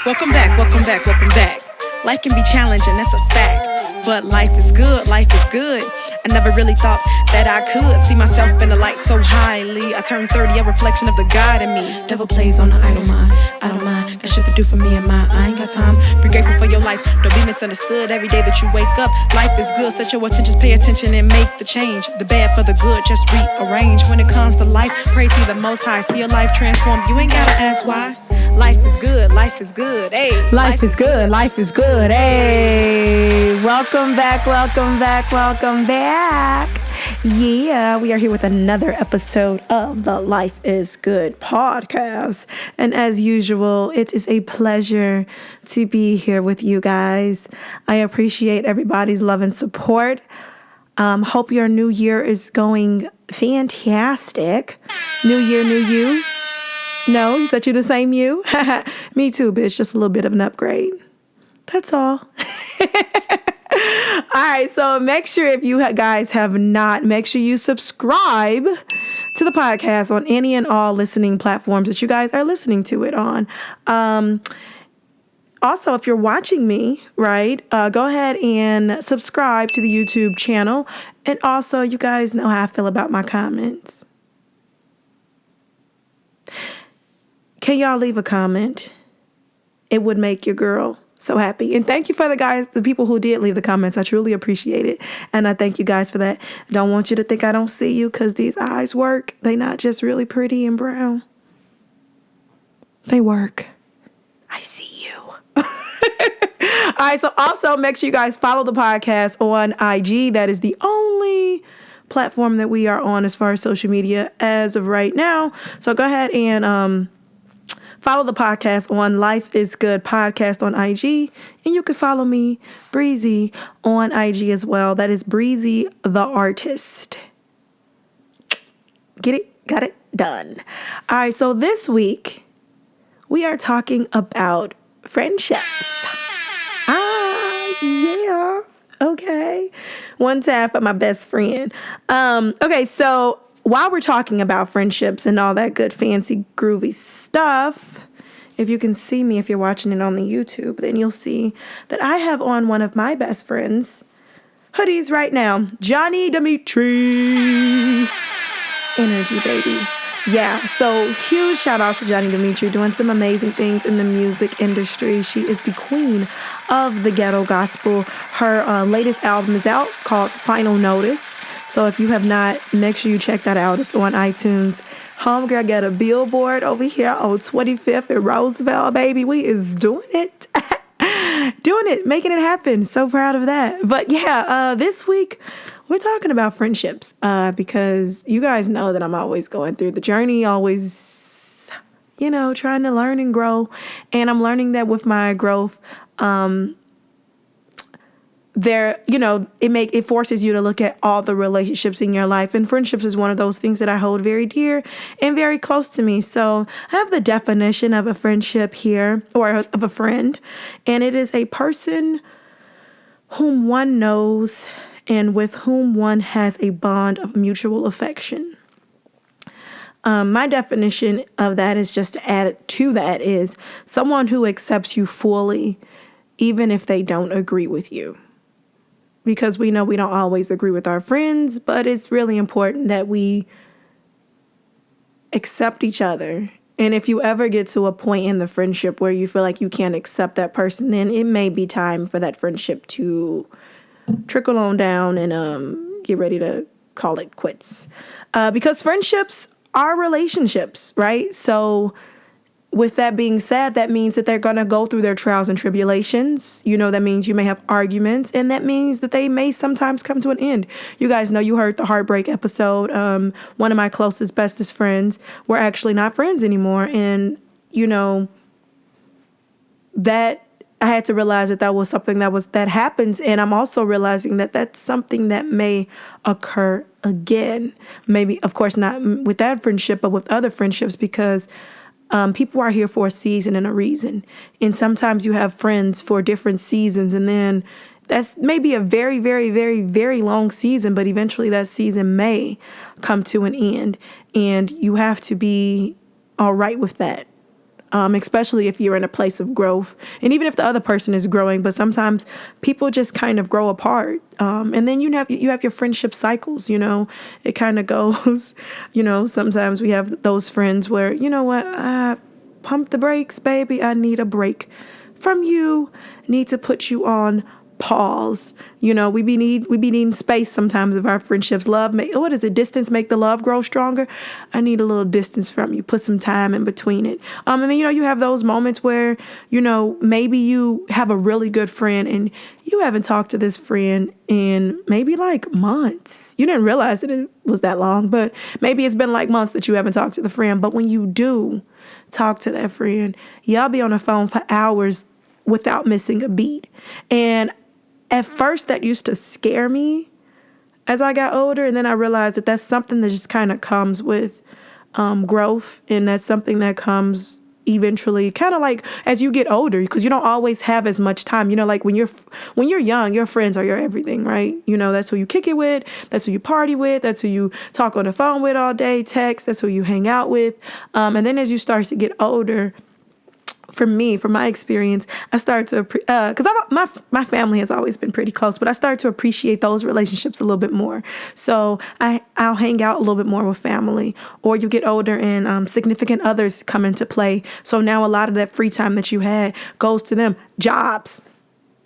Welcome back, welcome back, welcome back. Life can be challenging, that's a fact. But life is good, life is good. I never really thought that I could see myself in the light so highly. I turned 30, a reflection of the God in me. Devil plays on the idle mind, I don't mind. Got shit to do for me and mine, I ain't got time. Be grateful for your life, don't be misunderstood. Every day that you wake up, life is good. Set your attention, pay attention and make the change. The bad for the good, just rearrange. When it comes to life, praise He the Most High. See your life transform, you ain't gotta ask why. Life is good, life is good, hey. Life is good, life is good, hey. Welcome back, welcome back, welcome back. Yeah, we are here with another episode of the Life is Good podcast. And as usual, it is a pleasure to be here with you guys. I appreciate everybody's love and support. Hope your new year is going fantastic. New year, new you. No, you said you're the same you? Me too, bitch. Just a little bit of an upgrade. That's all. All right, so make sure if you guys have not, make sure you subscribe to the podcast on any and all listening platforms that you guys are listening to it on. Also, if you're watching me, right, go ahead and subscribe to the YouTube channel. And also, you guys know how I feel about my comments. Can y'all leave a comment? It would make your girl so happy. And thank you for the people who did leave the comments. I truly appreciate it. And I thank you guys for that. I don't want you to think I don't see you because these eyes work. They not just really pretty and brown. They work. I see you. All right. So also make sure you guys follow the podcast on IG. That is the only platform that we are on as far as social media as of right now. So go ahead and, follow the podcast on Life is Good Podcast on IG. And you can follow me, Breezy, on IG as well. That is Breezy the Artist. Get it? Got it? Done. All right, so this week, we are talking about friendships. Yeah. Okay. One tap for my best friend. Okay, so while we're talking about friendships and all that good, fancy, groovy stuff, if you can see me, if you're watching it on the YouTube, then you'll see that I have on one of my best friends' hoodies right now. Johnny Dimitri. Energy, baby. Yeah, so huge shout out to Johnny Dimitri doing some amazing things in the music industry. She is the queen of the ghetto gospel. Her latest album is out called Final Notice. So if you have not, make sure you check that out. It's on iTunes. Homegirl got a billboard over here on 25th and Roosevelt, baby. We is doing it. Doing it, making it happen. So proud of that. But yeah, this week we're talking about friendships because you guys know that I'm always going through the journey, always, trying to learn and grow. And I'm learning that with my growth, it forces you to look at all the relationships in your life, and friendships is one of those things that I hold very dear and very close to me. So I have the definition of a friendship here, or of a friend, and it is a person whom one knows and with whom one has a bond of mutual affection. My definition of that is, just to add to that, is someone who accepts you fully, even if they don't agree with you. Because we know we don't always agree with our friends, but it's really important that we accept each other. And if you ever get to a point in the friendship where you feel like you can't accept that person, then it may be time for that friendship to trickle on down and get ready to call it quits. Because friendships are relationships, right? So with that being said, that means that they're going to go through their trials and tribulations. That means you may have arguments, and that means that they may sometimes come to an end. You guys know, you heard the heartbreak episode. One of my closest, bestest friends were actually not friends anymore. And, that I had to realize that was something that happens. And I'm also realizing that that's something that may occur again. Maybe, of course, not with that friendship, but with other friendships, because people are here for a season and a reason. And sometimes you have friends for different seasons, and then that's maybe a very, very, very, very long season, but eventually that season may come to an end. And you have to be all right with that. Especially if you're in a place of growth, and even if the other person is growing. But sometimes people just kind of grow apart, and then you have your friendship cycles. It kind of goes. Sometimes we have those friends where pump the brakes, baby. I need a break from you. Need to put you on pause. We be needing space sometimes of our friendships. Distance make the love grow stronger. I need a little distance from you. Put some time in between it. And then you have those moments where maybe you have a really good friend and you haven't talked to this friend in maybe like months. You didn't realize that it was that long, but maybe it's been like months that you haven't talked to the friend. But when you do talk to that friend, y'all be on the phone for hours without missing a beat. And at first, that used to scare me as I got older. And then I realized that that's something that just kind of comes with growth. And that's something that comes eventually kind of like as you get older, because you don't always have as much time. Like when you're young, your friends are your everything, right? That's who you kick it with. That's who you party with. That's who you talk on the phone with all day, text. That's who you hang out with. And then as you start to get older, from my experience, I started to, because my family has always been pretty close, but I started to appreciate those relationships a little bit more. So I'll hang out a little bit more with family, or you get older and significant others come into play. So now a lot of that free time that you had goes to them. Jobs.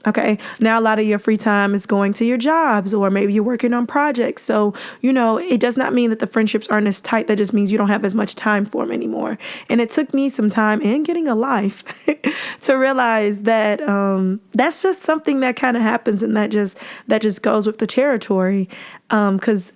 Okay. Now a lot of your free time is going to your jobs, or maybe you're working on projects. So, it does not mean that the friendships aren't as tight. That just means you don't have as much time for them anymore. And it took me some time and getting a life to realize that that's just something that kind of happens, and that just goes with the territory. Because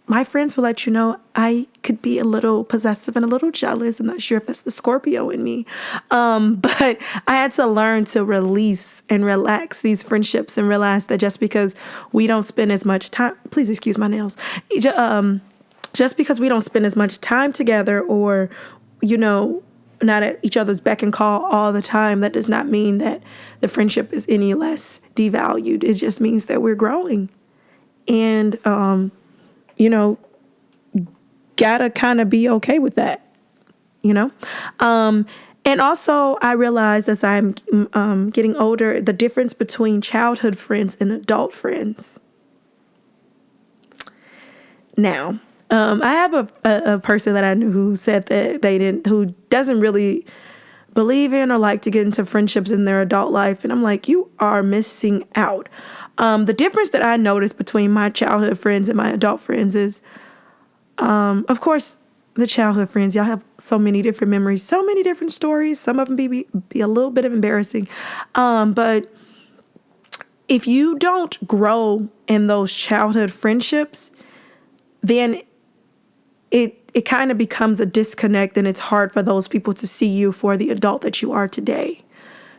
my friends will let you know I could be a little possessive and a little jealous. I'm not sure if that's the Scorpio in me. But I had to learn to release and relax these friendships and realize that just because we don't spend as much time, please excuse my nails, just because we don't spend as much time together, or, not at each other's beck and call all the time, that does not mean that the friendship is any less devalued. It just means that we're growing. And, gotta kind of be okay with that, and also I realized as I'm getting older, the difference between childhood friends and adult friends. Now, I have a person that I knew who said that who doesn't really believe in or like to get into friendships in their adult life. And I'm like, you are missing out. The difference that I noticed between my childhood friends and my adult friends is, of course, the childhood friends, y'all have so many different memories, so many different stories. Some of them be a little bit of embarrassing. But if you don't grow in those childhood friendships, then it kind of becomes a disconnect, and it's hard for those people to see you for the adult that you are today.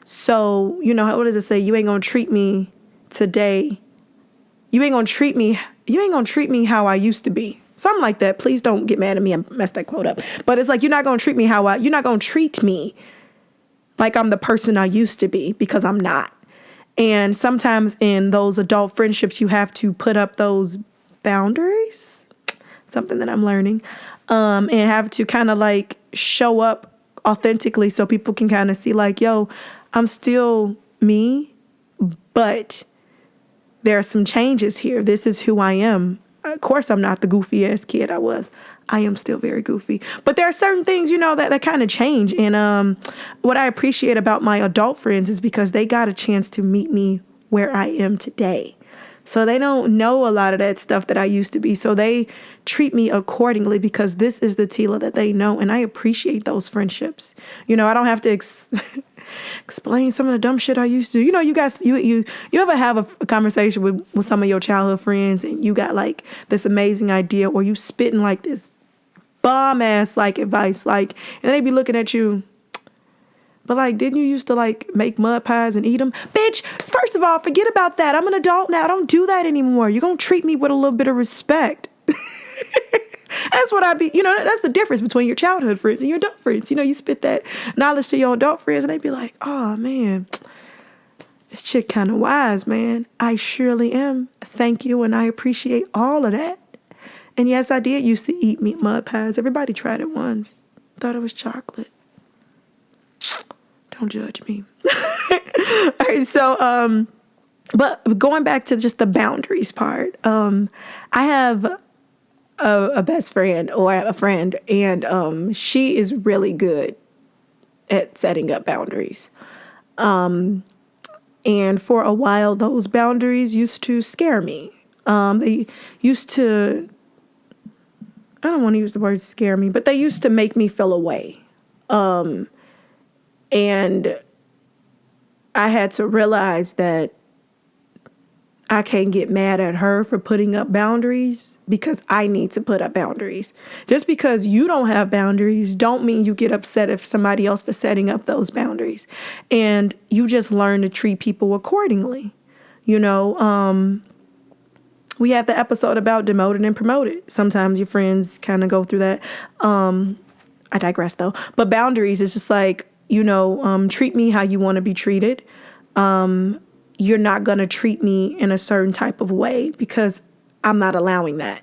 So, what does it say? You ain't gonna treat me today. You ain't gonna treat me how I used to be. Something like that. Please don't get mad at me. I messed that quote up. But it's like, you're not gonna treat me like I'm the person I used to be, because I'm not. And sometimes in those adult friendships, you have to put up those boundaries, something that I'm learning, and have to kind of like show up authentically so people can kind of see like, yo, I'm still me, but there are some changes here. This is who I am. Of course, I'm not the goofy ass kid I was. I am still very goofy. But there are certain things, that kind of change. And what I appreciate about my adult friends is because they got a chance to meet me where I am today. So they don't know a lot of that stuff that I used to be. So they treat me accordingly because this is the Tila that they know. And I appreciate those friendships. I don't have to explain some of the dumb shit I used to. You guys, you ever have a conversation with some of your childhood friends and you got like this amazing idea, or you spitting like this bomb ass like advice, like, and they be looking at you, but like, didn't you used to like make mud pies and eat them? Bitch, first of all, forget about that. I'm an adult now. I don't do that anymore. You're going to treat me with a little bit of respect. That's what that's the difference between your childhood friends and your adult friends. You spit that knowledge to your adult friends and they be like, oh man, this chick kind of wise, man. I surely am. Thank you. And I appreciate all of that. And yes, I did used to eat meat mud pies. Everybody tried it once. Thought it was chocolate. Don't judge me. All right, so but going back to just the boundaries part, I have a best friend or a friend, and she is really good at setting up boundaries. And for a while, those boundaries used to scare me. They used to, I don't want to use the word scare me, but they used to make me feel away. And I had to realize that I can't get mad at her for putting up boundaries because I need to put up boundaries. Just because you don't have boundaries don't mean you get upset if somebody else for setting up those boundaries. And you just learn to treat people accordingly. You know, we have the episode about demoted and promoted. Sometimes your friends kind of go through that. I digress though. But boundaries is just like, you know, treat me how you want to be treated. You're not going to treat me in a certain type of way because I'm not allowing that.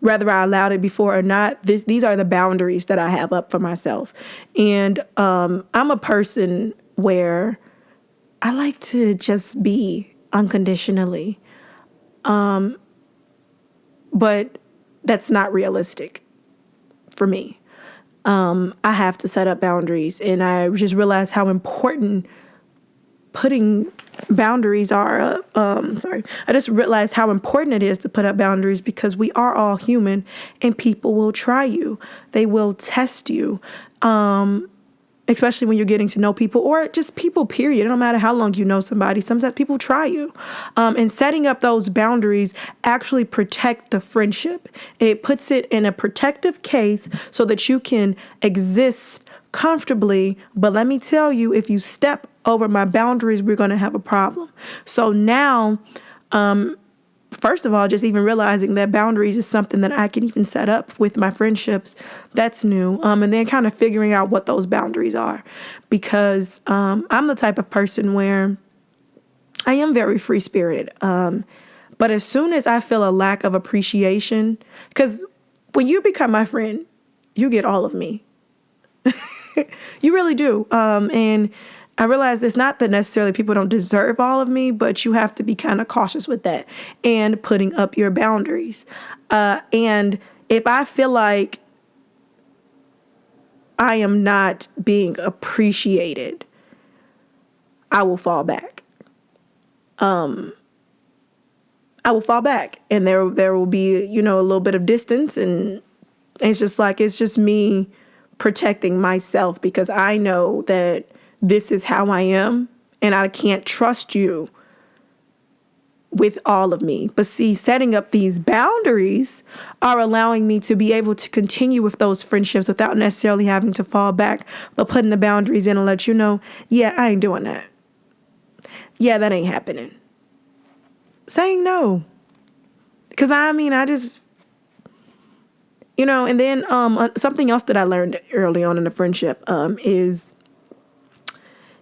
Whether I allowed it before or not, these are the boundaries that I have up for myself. And I'm a person where I like to just be unconditionally. But that's not realistic for me. I have to set up boundaries, and I just realized how important putting boundaries are. I just realized how important it is to put up boundaries because we are all human, and people will try you. They will test you, especially when you're getting to know people or just people, period. It don't matter how long you know somebody. Sometimes people try you. And setting up those boundaries actually protect the friendship. It puts it in a protective case so that you can exist comfortably. But let me tell you, if you step over my boundaries, we're going to have a problem. So now, first of all, just even realizing that boundaries is something that I can even set up with my friendships. That's new. And then kind of figuring out what those boundaries are, because I'm the type of person where I am very free spirited. But as soon as I feel a lack of appreciation, because when you become my friend, you get all of me. You really do. And I realize it's not that necessarily people don't deserve all of me, but you have to be kind of cautious with that and putting up your boundaries. And if I feel like I am not being appreciated, I will fall back. I will fall back, and there will be, you know, a little bit of distance, and it's just me protecting myself because I know that this is how I am, and I can't trust you with all of me. But see, setting up these boundaries are allowing me to be able to continue with those friendships without necessarily having to fall back, but putting the boundaries in and let you know, yeah, I ain't doing that. Yeah, that ain't happening. Saying no. Because I just, you know, and then something else that I learned early on in the friendship is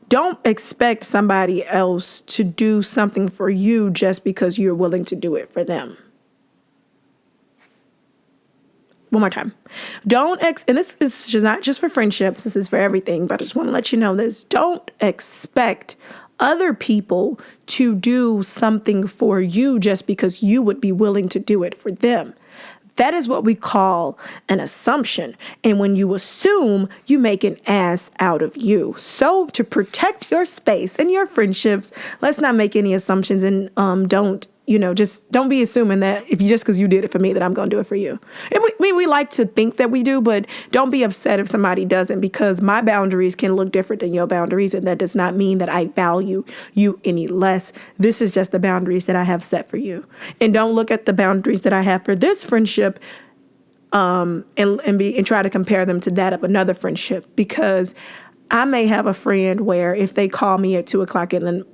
don't expect somebody else to do something for you just because you're willing to do it for them. One more time. And this is just not just for friendships, this is for everything, but I just want to let you know this. Don't expect other people to do something for you just because you would be willing to do it for them. That is what we call an assumption. And when you assume, you make an ass out of you. So to protect your space and your friendships, let's not make any assumptions, and just don't be assuming that if you just because you did it for me that I'm going to do it for you. And we like to think that we do, but don't be upset if somebody doesn't, because my boundaries can look different than your boundaries, and that does not mean that I value you any less. This is just the boundaries that I have set for you. And don't look at the boundaries that I have for this friendship and try to compare them to that of another friendship, because I may have a friend where if they call me at 2:00 in the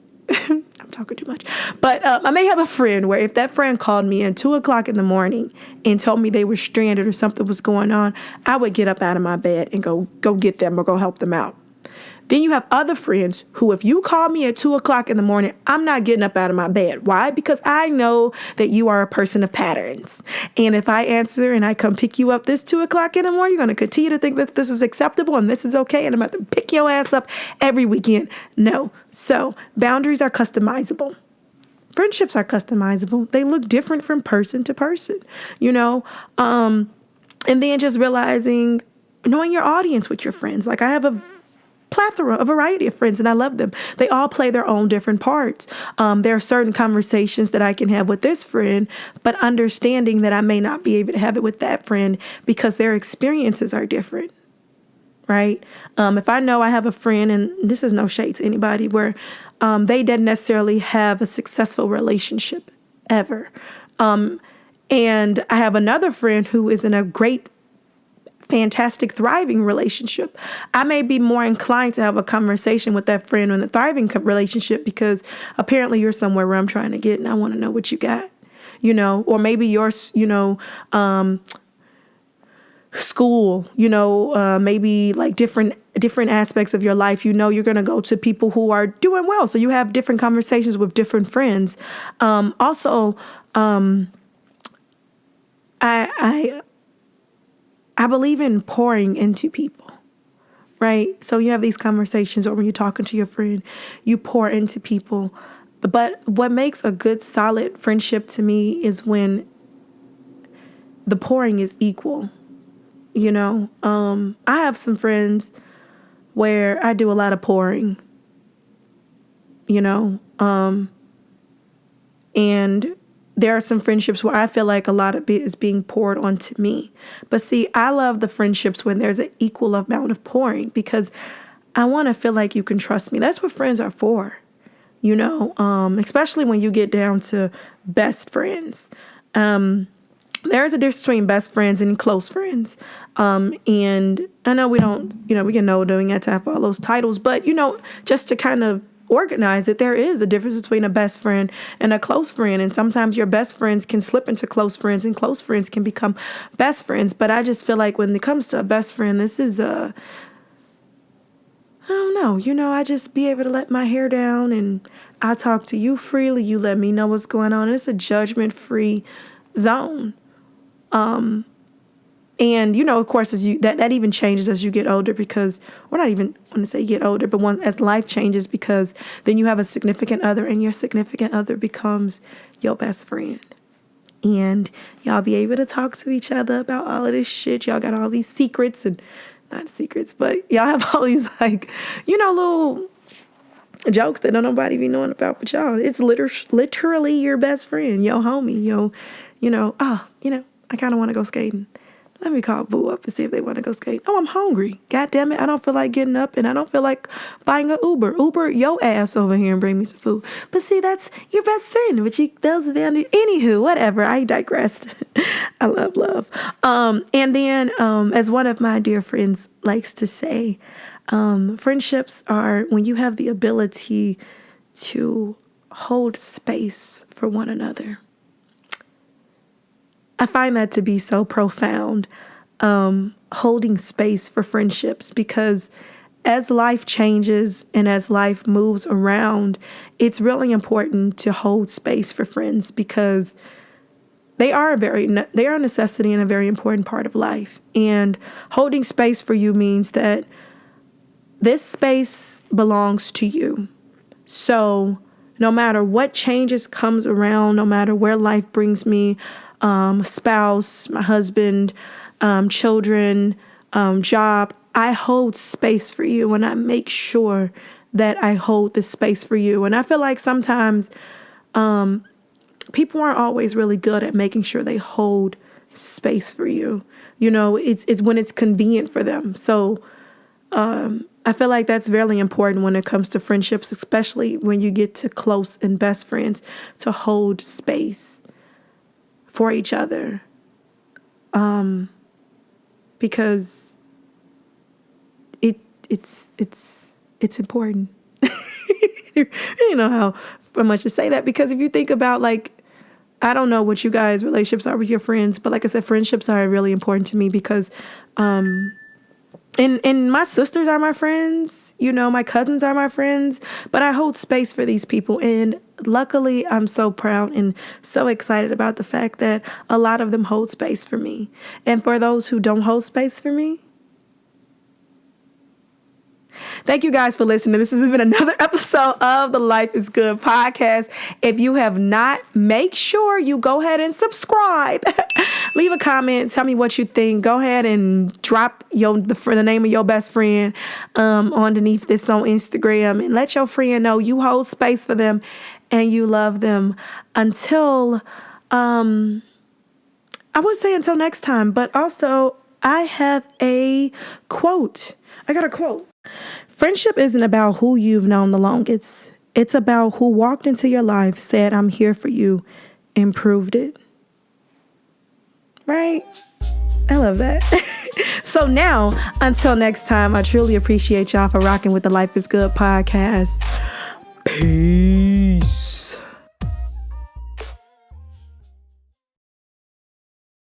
I'm talking too much. But I may have a friend where if that friend called me at 2:00 in the morning and told me they were stranded or something was going on, I would get up out of my bed and go get them or go help them out. Then you have other friends who, if you call me at 2 o'clock in the morning, I'm not getting up out of my bed. Why? Because I know that you are a person of patterns. And if I answer and I come pick you up this 2 o'clock in the morning, you're going to continue to think that this is acceptable and this is okay. And I'm about to pick your ass up every weekend. No. So boundaries are customizable. Friendships are customizable. They look different from person to person, and then just realizing, knowing your audience with your friends. Like I have a variety of friends and I love them. They all play their own different parts. There are certain conversations that I can have with this friend, but understanding that I may not be able to have it with that friend because their experiences are different. Right? If I know I have a friend, and this is no shade to anybody, where they didn't necessarily have a successful relationship ever. And I have another friend who is in a great, fantastic, thriving relationship. I may be more inclined to have a conversation with that friend in a thriving relationship because apparently you're somewhere where I'm trying to get and I want to know what you got, or maybe yours, school, maybe like different aspects of your life. You're going to go to people who are doing well. So you have different conversations with different friends. Also, I believe in pouring into people, right? So you have these conversations, or when you're talking to your friend, you pour into people. But what makes a good, solid friendship to me is when the pouring is equal. I have some friends where I do a lot of pouring, and there are some friendships where I feel like a lot of it is being poured onto me. But see, I love the friendships when there's an equal amount of pouring because I want to feel like you can trust me. That's what friends are for, especially when you get down to best friends. There's a difference between best friends and close friends. And I know we don't, we get older, we got time for all those titles, but, just to kind of organize it, there is a difference between a best friend and a close friend. And sometimes your best friends can slip into close friends and close friends can become best friends. But I just feel like when it comes to a best friend, this is I don't know, I just be able to let my hair down and I talk to you freely. You let me know what's going on. It's a judgment-free zone. And, of course, as that even changes as you get older because we're not even want to say get older, but as life changes because then you have a significant other and your significant other becomes your best friend. And y'all be able to talk to each other about all of this shit. Y'all got all these secrets and not secrets, but y'all have all these little jokes that don't nobody be knowing about, but y'all, it's literally your best friend, your homie, I kind of want to go skating. Let me call Boo up and see if they want to go skate. Oh, I'm hungry. God damn it. I don't feel like getting up and I don't feel like buying an Uber. Uber your ass over here and bring me some food. But see, that's your best friend. But anywho, whatever. I digressed. I love. And then, as one of my dear friends likes to say, friendships are when you have the ability to hold space for one another. I find that to be so profound, holding space for friendships, because as life changes and as life moves around, it's really important to hold space for friends because they are a necessity and a very important part of life. And holding space for you means that this space belongs to you. So no matter what changes comes around, no matter where life brings me, spouse, my husband, children, job, I hold space for you and I make sure that I hold the space for you. And I feel like sometimes people aren't always really good at making sure they hold space for you. It's when it's convenient for them. So I feel like that's very important when it comes to friendships, especially when you get to close and best friends, to hold space for each other, because it's important. You know how much to say that, because if you think about, I don't know what you guys' relationships are with your friends, but like I said, friendships are really important to me because And my sisters are my friends, my cousins are my friends, but I hold space for these people. And luckily, I'm so proud and so excited about the fact that a lot of them hold space for me. And for those who don't hold space for me, thank you guys for listening. This has been another episode of the Life is Good podcast. If you have not, make sure you go ahead and subscribe. Leave a comment. Tell me what you think. Go ahead and drop the name of your best friend underneath this on Instagram, and let your friend know you hold space for them and you love them. Until, I would say until next time, but also I have a quote. I got a quote. Friendship isn't about who you've known the longest. It's about who walked into your life, said, "I'm here for you," and proved it. Right? I love that. So now, until next time, I truly appreciate y'all for rocking with the Life is Good podcast. Peace.